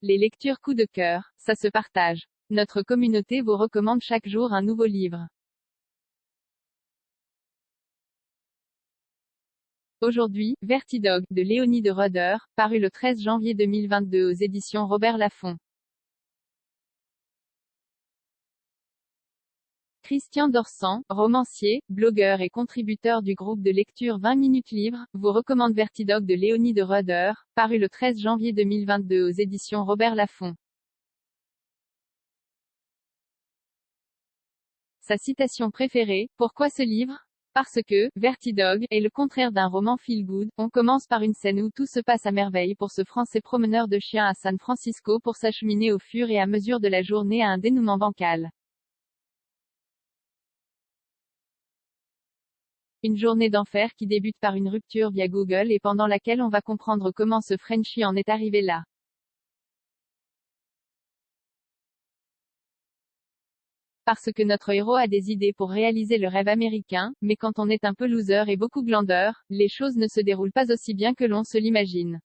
Les lectures coup de cœur, ça se partage. Notre communauté vous recommande chaque jour un nouveau livre. Aujourd'hui, Vertidog, de Léonie de Roeder, paru le 13 janvier 2022 aux éditions Robert Laffont. Christian Dorsan, romancier, blogueur et contributeur du groupe de lecture 20 minutes livres, vous recommande Vertidog de Léonie de Roeder, paru le 13 janvier 2022 aux éditions Robert Laffont. Sa citation préférée, pourquoi ce livre? Parce que, Vertidog, est le contraire d'un roman feel-good. On commence par une scène où tout se passe à merveille pour ce Français promeneur de chiens à San Francisco pour s'acheminer au fur et à mesure de la journée à un dénouement bancal. Une journée d'enfer qui débute par une rupture via Google et pendant laquelle on va comprendre comment ce Frenchie en est arrivé là. Parce que notre héros a des idées pour réaliser le rêve américain, mais quand on est un peu loser et beaucoup glandeur, les choses ne se déroulent pas aussi bien que l'on se l'imagine.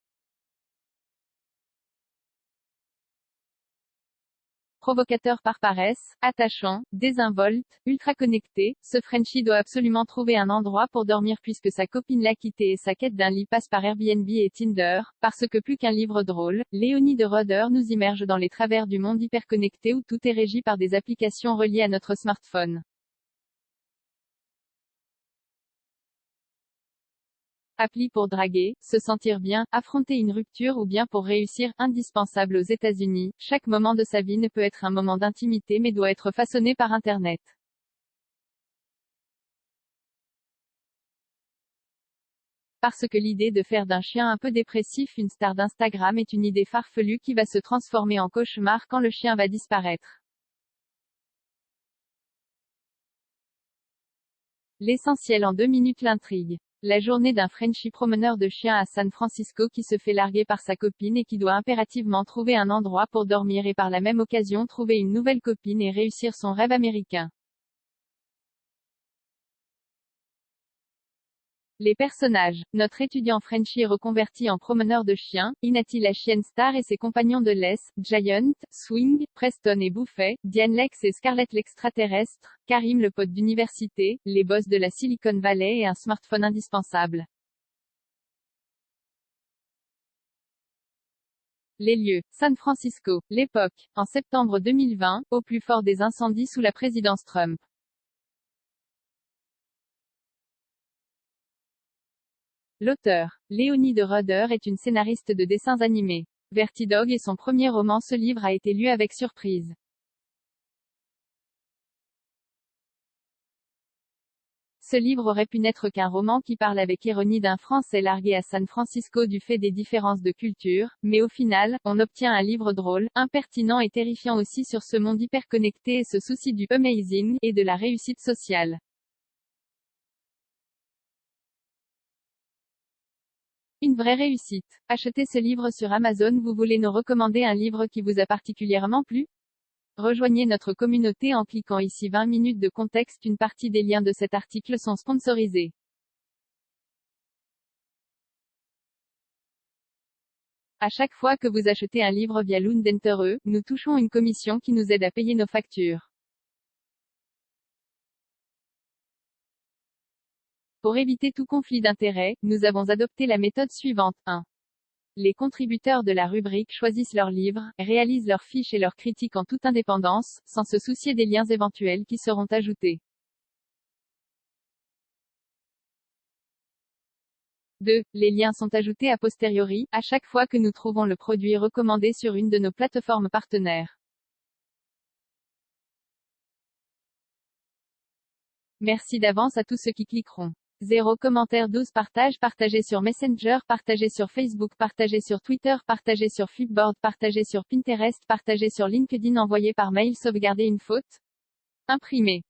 Provocateur par paresse, attachant, désinvolte, ultra connecté, ce Frenchie doit absolument trouver un endroit pour dormir puisque sa copine l'a quitté et sa quête d'un lit passe par Airbnb et Tinder, parce que plus qu'un livre drôle, Léonie de Roeder nous immerge dans les travers du monde hyperconnecté où tout est régi par des applications reliées à notre smartphone. Appli pour draguer, se sentir bien, affronter une rupture ou bien pour réussir, indispensable aux États-Unis, chaque moment de sa vie ne peut être un moment d'intimité mais doit être façonné par Internet. Parce que l'idée de faire d'un chien un peu dépressif une star d'Instagram est une idée farfelue qui va se transformer en cauchemar quand le chien va disparaître. L'essentiel en 2 minutes l'intrigue. La journée d'un Frenchie promeneur de chiens à San Francisco qui se fait larguer par sa copine et qui doit impérativement trouver un endroit pour dormir et par la même occasion trouver une nouvelle copine et réussir son rêve américain. Les personnages. Notre étudiant Frenchie est reconverti en promeneur de chiens, Inati la chienne star et ses compagnons de laisse, Giant, Swing, Preston et Buffet, Diane Lex et Scarlett l'extraterrestre, Karim le pote d'université, les boss de la Silicon Valley et un smartphone indispensable. Les lieux. San Francisco. L'époque. En septembre 2020, au plus fort des incendies sous la présidence Trump. L'auteur, Léonie de Roeder est une scénariste de dessins animés. Vertidog est son premier roman. Ce livre a été lu avec surprise. Ce livre aurait pu n'être qu'un roman qui parle avec ironie d'un Français largué à San Francisco du fait des différences de culture, mais au final, on obtient un livre drôle, impertinent et terrifiant aussi sur ce monde hyperconnecté et ce souci du amazing et de la réussite sociale. Une vraie réussite. Achetez ce livre sur Amazon. Vous voulez nous recommander un livre qui vous a particulièrement plu? Rejoignez notre communauté en cliquant ici. 20 minutes de contexte. Une partie des liens de cet article sont sponsorisés. À chaque fois que vous achetez un livre via Lundentere, nous touchons une commission qui nous aide à payer nos factures. Pour éviter tout conflit d'intérêts, nous avons adopté la méthode suivante. 1. Les contributeurs de la rubrique choisissent leurs livres, réalisent leurs fiches et leurs critiques en toute indépendance, sans se soucier des liens éventuels qui seront ajoutés. 2. Les liens sont ajoutés a posteriori, à chaque fois que nous trouvons le produit recommandé sur une de nos plateformes partenaires. Merci d'avance à tous ceux qui cliqueront. 0 commentaire 12 partagez sur Messenger, partagez sur Facebook, partagez sur Twitter, partagez sur Flipboard, partagez sur Pinterest, partagez sur LinkedIn, envoyé par mail, sauvegarder une faute. Imprimé.